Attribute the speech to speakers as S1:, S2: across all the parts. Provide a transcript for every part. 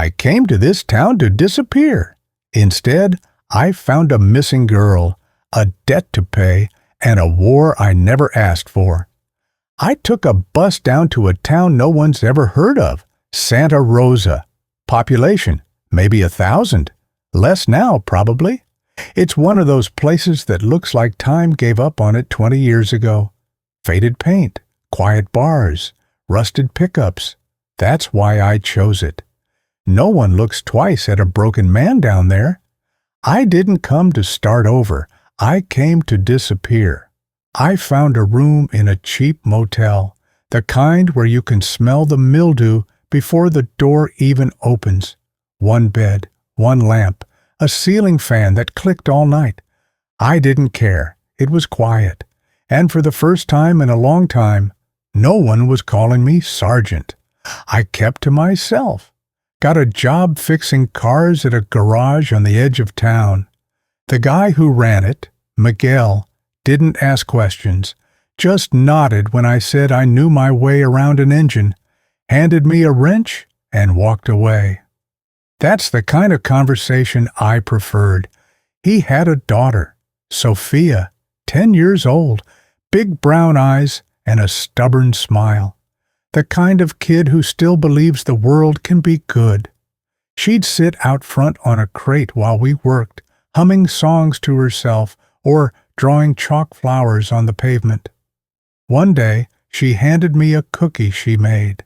S1: I came to this town to disappear. Instead, I found a missing girl, a debt to pay, and a war I never asked for. I took a bus down to a town no one's ever heard of, Santa Rosa. Population, maybe 1,000. Less now, probably. It's one of those places that looks like time gave up on it 20 years ago. Faded paint, quiet bars, rusted pickups. That's why I chose it. No one looks twice at a broken man down there. I didn't come to start over. I came to disappear. I found a room in a cheap motel, the kind where you can smell the mildew before the door even opens. One bed, one lamp, a ceiling fan that clicked all night. I didn't care. It was quiet. And for the first time in a long time, no one was calling me Sergeant. I kept to myself. Got a job fixing cars at a garage on the edge of town. The guy who ran it, Miguel, didn't ask questions, just nodded when I said I knew my way around an engine, handed me a wrench, and walked away. That's the kind of conversation I preferred. He had a daughter, Sophia, 10 years old, big brown eyes, and a stubborn smile. The kind of kid who still believes the world can be good. She'd sit out front on a crate while we worked, humming songs to herself or drawing chalk flowers on the pavement. One day, she handed me a cookie she made,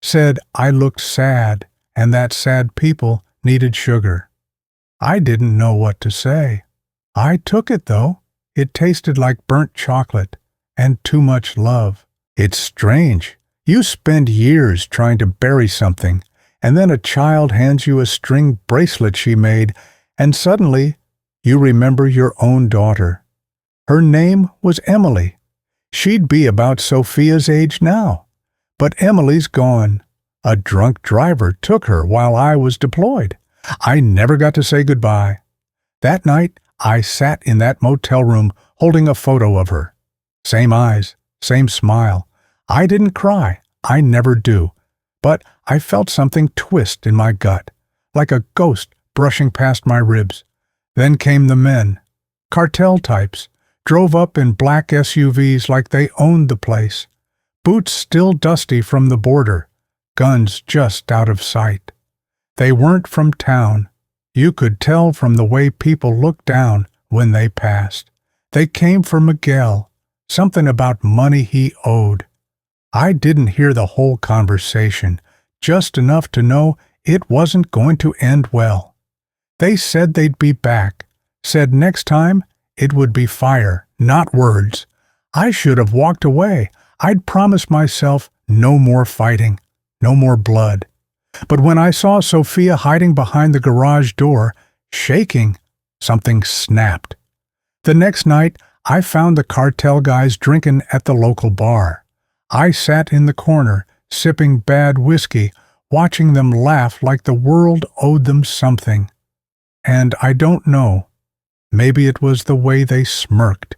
S1: said I looked sad and that sad people needed sugar. I didn't know what to say. I took it, though. It tasted like burnt chocolate and too much love. It's strange. You spend years trying to bury something, and then a child hands you a string bracelet she made, and suddenly you remember your own daughter. Her name was Emily. She'd be about Sophia's age now. But Emily's gone. A drunk driver took her while I was deployed. I never got to say goodbye. That night, I sat in that motel room holding a photo of her. Same eyes, same smile. I didn't cry. I never do. But I felt something twist in my gut, like a ghost brushing past my ribs. Then came the men. Cartel types. Drove up in black SUVs like they owned the place. Boots still dusty from the border. Guns just out of sight. They weren't from town. You could tell from the way people looked down when they passed. They came for Miguel. Something about money he owed. I didn't hear the whole conversation, just enough to know it wasn't going to end well. They said they'd be back, said next time it would be fire, not words. I should have walked away. I'd promised myself no more fighting, no more blood. But when I saw Sophia hiding behind the garage door, shaking, something snapped. The next night, I found the cartel guys drinking at the local bar. I sat in the corner, sipping bad whiskey, watching them laugh like the world owed them something. And I don't know. Maybe it was the way they smirked.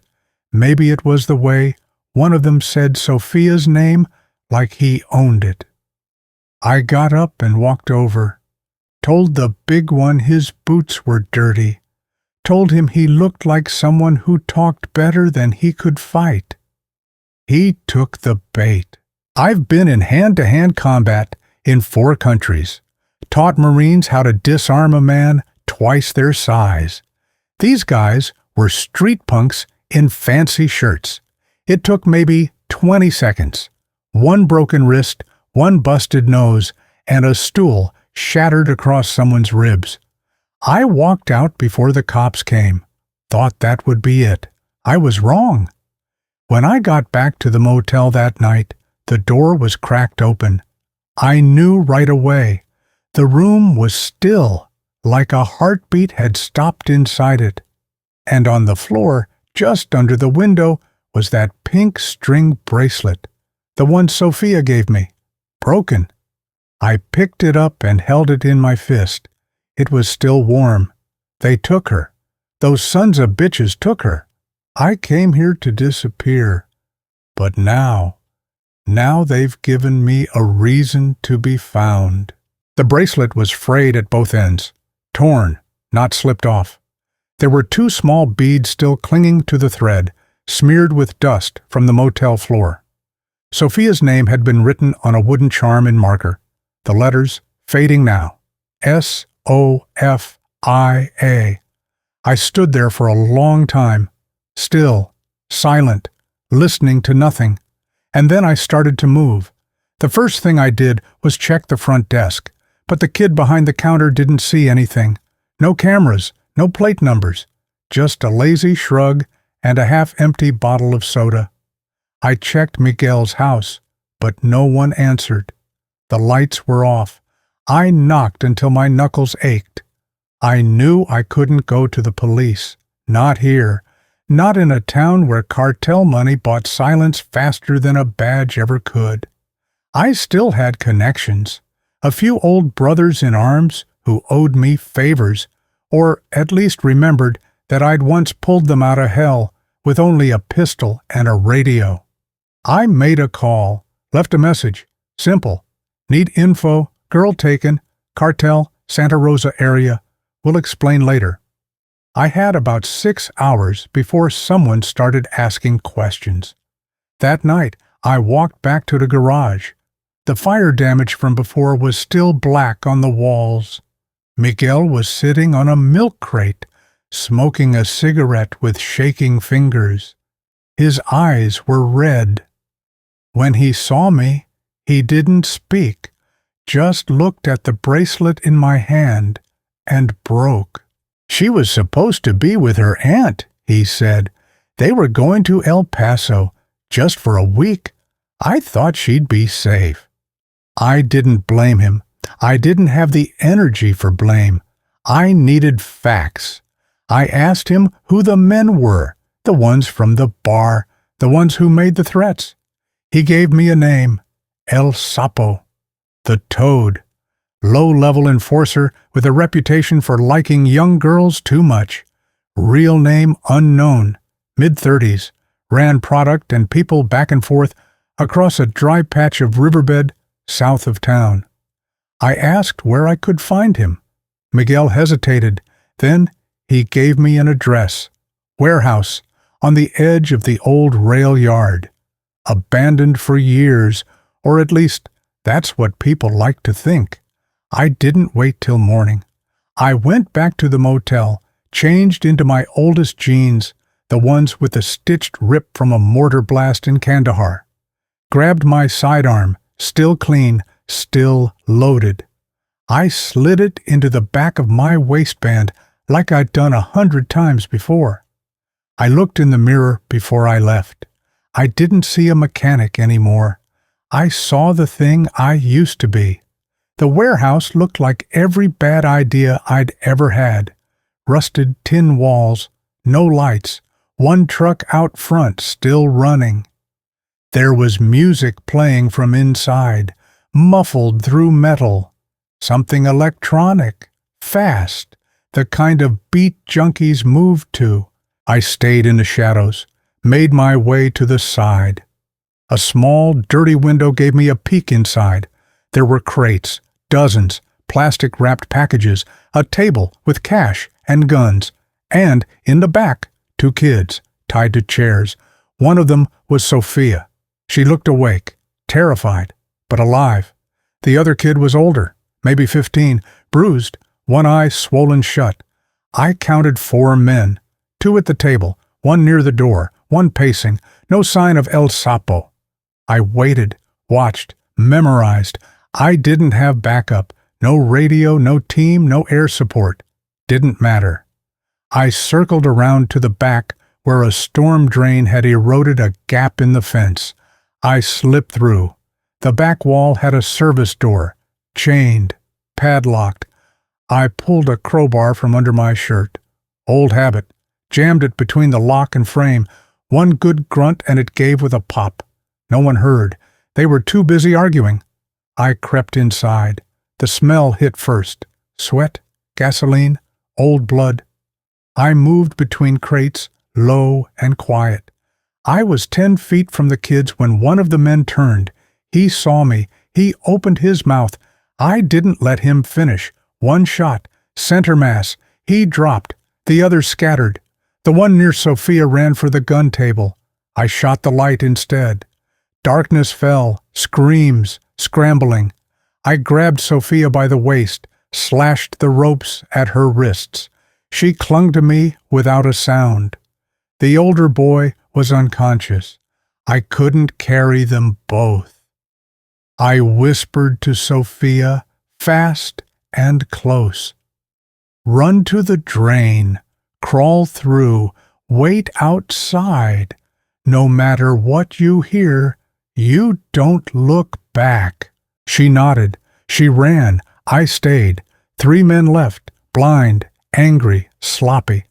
S1: Maybe it was the way one of them said Sophia's name like he owned it. I got up and walked over, told the big one his boots were dirty, told him he looked like someone who talked better than he could fight. He took the bait. I've been in hand-to-hand combat in 4 countries, taught Marines how to disarm a man twice their size. These guys were street punks in fancy shirts. It took maybe 20 seconds. One broken wrist, one busted nose, and a stool shattered across someone's ribs. I walked out before the cops came. Thought that would be it. I was wrong. When I got back to the motel that night, the door was cracked open. I knew right away. The room was still, like a heartbeat had stopped inside it. And on the floor, just under the window, was that pink string bracelet, the one Sophia gave me, broken. I picked it up and held it in my fist. It was still warm. They took her. Those sons of bitches took her. I came here to disappear. But now they've given me a reason to be found. The bracelet was frayed at both ends, torn, not slipped off. There were 2 small beads still clinging to the thread, smeared with dust from the motel floor. Sophia's name had been written on a wooden charm in marker, the letters fading now. S-O-F-I-A. I stood there for a long time, still, silent, listening to nothing, and then I started to move. The first thing I did was check the front desk, but the kid behind the counter didn't see anything. No cameras, no plate numbers, just a lazy shrug and a half-empty bottle of soda. I checked Miguel's house, but no one answered. The lights were off. I knocked until my knuckles ached. I knew I couldn't go to the police. Not here. Not in a town where cartel money bought silence faster than a badge ever could. I still had connections. A few old brothers in arms who owed me favors, or at least remembered that I'd once pulled them out of hell with only a pistol and a radio. I made a call, left a message. Simple. Need info, girl taken, Cartel, Santa Rosa area. We'll explain later. I had about 6 hours before someone started asking questions. That night, I walked back to the garage. The fire damage from before was still black on the walls. Miguel was sitting on a milk crate, smoking a cigarette with shaking fingers. His eyes were red. When he saw me, he didn't speak, just looked at the bracelet in my hand and broke. She was supposed to be with her aunt, he said. They were going to El Paso, just for a week. I thought she'd be safe. I didn't blame him. I didn't have the energy for blame. I needed facts. I asked him who the men were, the ones from the bar, the ones who made the threats. He gave me a name, El Sapo, the Toad. Low-level enforcer with a reputation for liking young girls too much. Real name unknown. Mid-30s. Ran product and people back and forth across a dry patch of riverbed south of town. I asked where I could find him. Miguel hesitated. Then he gave me an address. Warehouse, on the edge of the old rail yard. Abandoned for years, or at least that's what people like to think. I didn't wait till morning. I went back to the motel, changed into my oldest jeans, the ones with the stitched rip from a mortar blast in Kandahar. Grabbed my sidearm, still clean, still loaded. I slid it into the back of my waistband like I'd done 100 times before. I looked in the mirror before I left. I didn't see a mechanic anymore. I saw the thing I used to be. The warehouse looked like every bad idea I'd ever had. Rusted tin walls, no lights, one truck out front still running. There was music playing from inside, muffled through metal. Something electronic, fast, the kind of beat junkies moved to. I stayed in the shadows, made my way to the side. A small, dirty window gave me a peek inside. There were crates, dozens, plastic-wrapped packages, a table with cash and guns, and, in the back, 2 kids, tied to chairs. One of them was Sophia. She looked awake, terrified, but alive. The other kid was older, maybe 15, bruised, one eye swollen shut. I counted 4 men, 2 at the table, 1 near the door, 1 pacing, no sign of El Sapo. I waited, watched, memorized. I didn't have backup, no radio, no team, no air support. Didn't matter. I circled around to the back where a storm drain had eroded a gap in the fence. I slipped through. The back wall had a service door, chained, padlocked. I pulled a crowbar from under my shirt. Old habit. Jammed it between the lock and frame. 1 good grunt and it gave with a pop. No one heard. They were too busy arguing. I crept inside. The smell hit first. Sweat, gasoline, old blood. I moved between crates, low and quiet. I was 10 feet from the kids when one of the men turned. He saw me. He opened his mouth. I didn't let him finish. One shot, center mass. He dropped. The others scattered. The one near Sophia ran for the gun table. I shot the light instead. Darkness fell, screams, scrambling. I grabbed Sophia by the waist, slashed the ropes at her wrists. She clung to me without a sound. The older boy was unconscious. I couldn't carry them both. I whispered to Sophia, fast and close. Run to the drain, crawl through, wait outside. No matter what you hear, you don't look back. She nodded. She ran. I stayed. 3 men left, blind, angry, sloppy.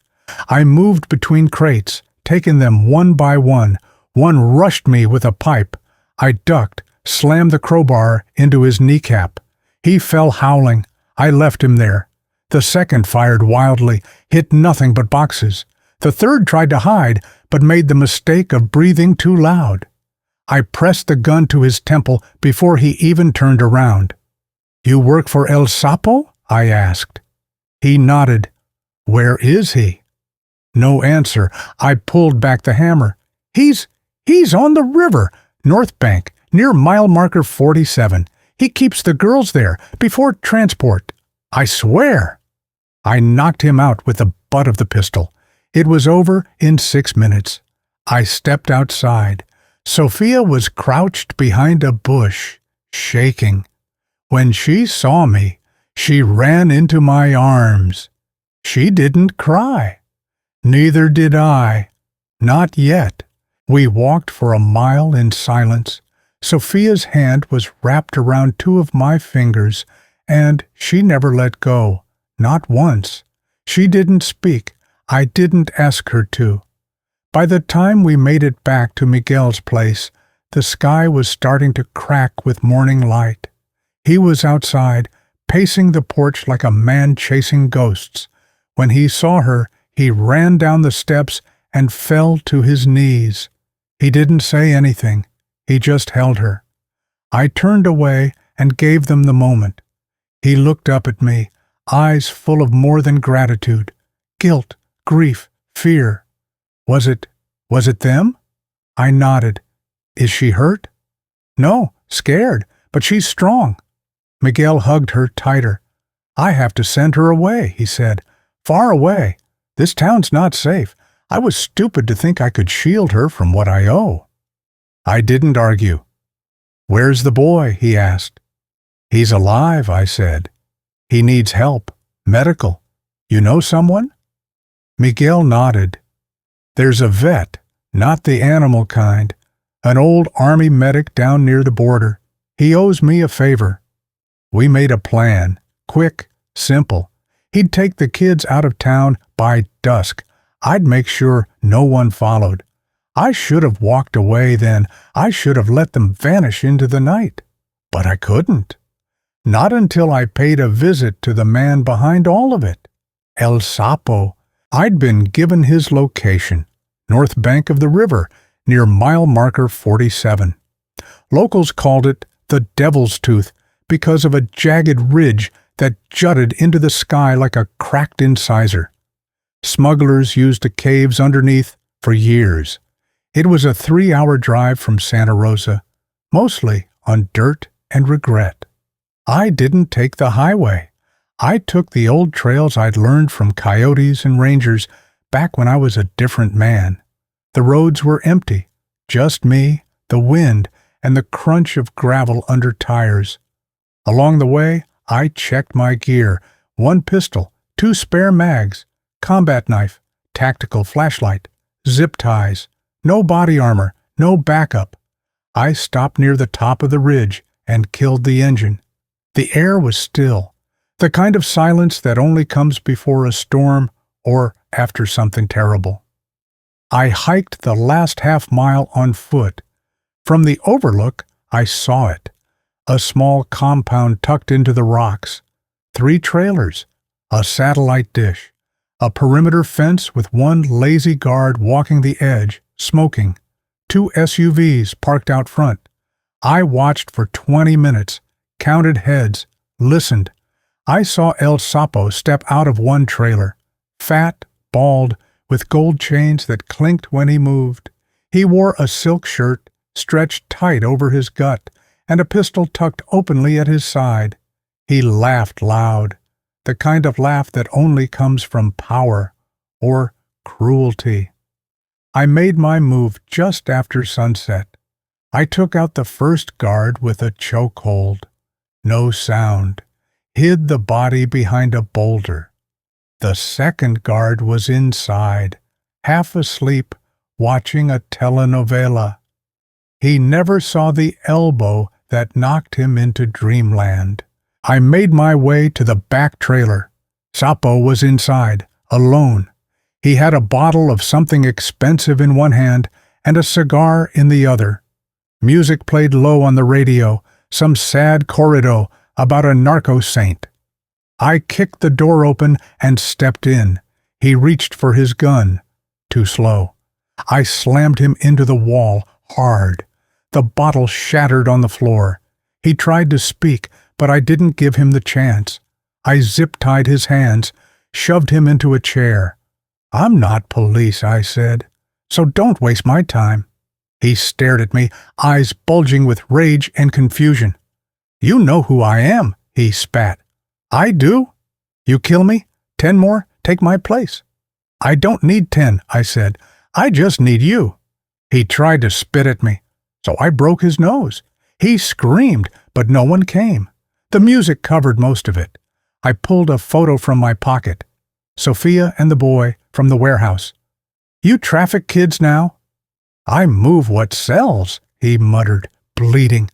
S1: I moved between crates, taking them one by one. One rushed me with a pipe. I ducked, slammed the crowbar into his kneecap. He fell howling. I left him there. The second fired wildly, hit nothing but boxes. The third tried to hide, but made the mistake of breathing too loud. I pressed the gun to his temple before he even turned around. "You work for El Sapo?" I asked. He nodded. "Where is he?" No answer. I pulled back the hammer. He's on the river, North Bank, near mile marker 47. He keeps the girls there, before transport. I swear. I knocked him out with the butt of the pistol. It was over in 6 minutes. I stepped outside. Sophia was crouched behind a bush, shaking. When she saw me, she ran into my arms. She didn't cry. Neither did I. Not yet. We walked for a mile in silence. Sophia's hand was wrapped around 2 of my fingers, and she never let go. Not once. She didn't speak. I didn't ask her to. By the time we made it back to Miguel's place, the sky was starting to crack with morning light. He was outside, pacing the porch like a man chasing ghosts. When he saw her, he ran down the steps and fell to his knees. He didn't say anything. He just held her. I turned away and gave them the moment. He looked up at me, eyes full of more than gratitude, guilt, grief, fear. Was it them? I nodded. Is she hurt? No, scared, but she's strong. Miguel hugged her tighter. I have to send her away, he said. Far away. This town's not safe. I was stupid to think I could shield her from what I owe. I didn't argue. Where's the boy? He asked. He's alive, I said. He needs help. Medical. You know someone? Miguel nodded. There's a vet, not the animal kind, an old army medic down near the border. He owes me a favor. We made a plan, quick, simple. He'd take the kids out of town by dusk. I'd make sure no one followed. I should have walked away then. I should have let them vanish into the night. But I couldn't. Not until I paid a visit to the man behind all of it. El Sapo. I'd been given his location, north bank of the river, near mile marker 47. Locals called it the Devil's Tooth because of a jagged ridge that jutted into the sky like a cracked incisor. Smugglers used the caves underneath for years. It was a 3-hour drive from Santa Rosa, mostly on dirt and regret. I didn't take the highway. I took the old trails I'd learned from coyotes and rangers back when I was a different man. The roads were empty, just me, the wind, and the crunch of gravel under tires. Along the way, I checked my gear, 1 pistol, 2 spare mags, combat knife, tactical flashlight, zip ties, no body armor, no backup. I stopped near the top of the ridge and killed the engine. The air was still, the kind of silence that only comes before a storm or after something terrible. I hiked the last half-mile on foot. From the overlook, I saw it. A small compound tucked into the rocks. 3 trailers, a satellite dish, a perimeter fence with 1 lazy guard walking the edge, smoking, 2 SUVs parked out front. I watched for 20 minutes, counted heads, listened. I saw El Sapo step out of one trailer, fat, bald, with gold chains that clinked when he moved. He wore a silk shirt stretched tight over his gut and a pistol tucked openly at his side. He laughed loud, the kind of laugh that only comes from power or cruelty. I made my move just after sunset. I took out the first guard with a chokehold. No sound. Hid the body behind a boulder. The second guard was inside, half asleep, watching a telenovela. He never saw the elbow that knocked him into dreamland. I made my way to the back trailer. Sapo was inside, alone. He had a bottle of something expensive in one hand and a cigar in the other. Music played low on the radio, some sad corrido about a narco saint. I kicked the door open and stepped in. He reached for his gun. Too slow. I slammed him into the wall, hard. The bottle shattered on the floor. He tried to speak, but I didn't give him the chance. I zip-tied his hands, shoved him into a chair. "I'm not police," I said, "so don't waste my time." He stared at me, eyes bulging with rage and confusion. "You know who I am," he spat. "I do? You kill me? 10 more? Take my place." "I don't need 10, I said. "I just need you." He tried to spit at me, so I broke his nose. He screamed, but no one came. The music covered most of it. I pulled a photo from my pocket. Sophia and the boy from the warehouse. "You traffic kids now?" "I move what sells," he muttered, bleeding.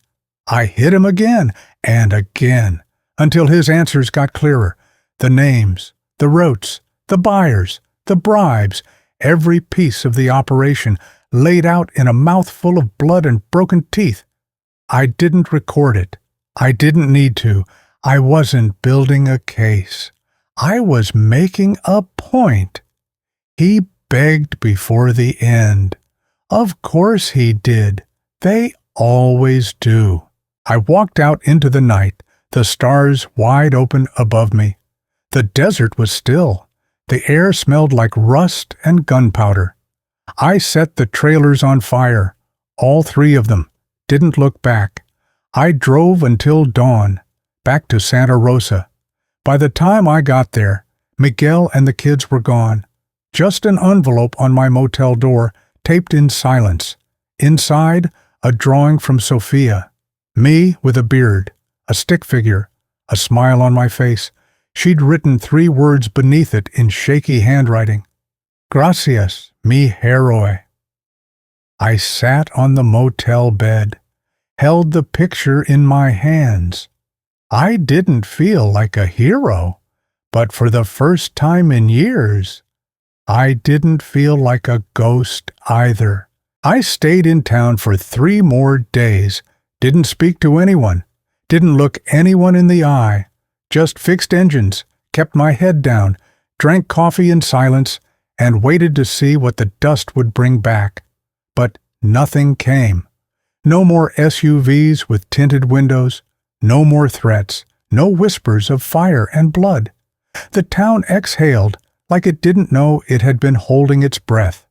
S1: I hit him again and again, until his answers got clearer. The names, the routes, the buyers, the bribes, every piece of the operation laid out in a mouthful of blood and broken teeth. I didn't record it. I didn't need to. I wasn't building a case. I was making a point. He begged before the end. Of course he did. They always do. I walked out into the night, the stars wide open above me. The desert was still. The air smelled like rust and gunpowder. I set the trailers on fire, all 3 of them, didn't look back. I drove until dawn, back to Santa Rosa. By the time I got there, Miguel and the kids were gone. Just an envelope on my motel door, taped in silence. Inside, a drawing from Sophia. Me with a beard, a stick figure, a smile on my face. She'd written 3 words beneath it in shaky handwriting. "Gracias, mi héroe." I sat on the motel bed, held the picture in my hands. I didn't feel like a hero, but for the first time in years, I didn't feel like a ghost either. I stayed in town for 3 more days, didn't speak to anyone, didn't look anyone in the eye, just fixed engines, kept my head down, drank coffee in silence, and waited to see what the dust would bring back. But nothing came. No more SUVs with tinted windows, no more threats, no whispers of fire and blood. The town exhaled like it didn't know it had been holding its breath.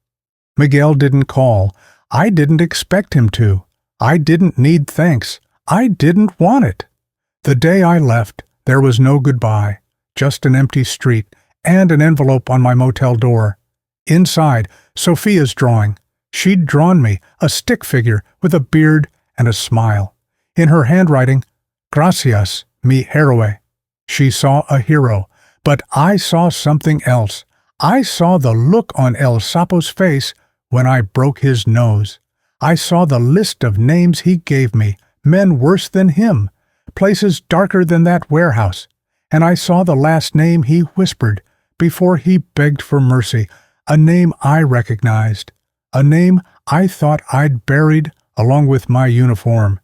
S1: Miguel didn't call. I didn't expect him to. I didn't need thanks. I didn't want it. The day I left, there was no goodbye, just an empty street and an envelope on my motel door. Inside, Sophia's drawing. She'd drawn me, a stick figure with a beard and a smile. In her handwriting, "Gracias, mi héroe." She saw a hero, but I saw something else. I saw the look on El Sapo's face when I broke his nose. I saw the list of names he gave me, men worse than him, places darker than that warehouse, and I saw the last name he whispered before he begged for mercy, a name I recognized, a name I thought I'd buried along with my uniform.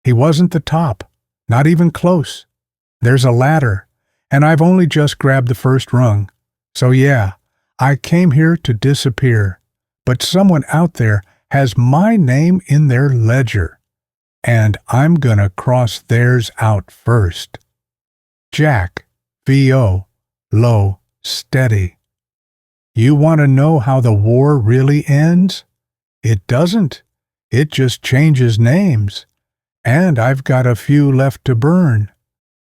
S1: He wasn't the top, not even close. There's a ladder, and I've only just grabbed the first rung. So yeah, I came here to disappear, but someone out there has my name in their ledger, and I'm gonna cross theirs out first. Jack, V.O., low, steady. You want to know how the war really ends? It doesn't. It just changes names. And I've got a few left to burn.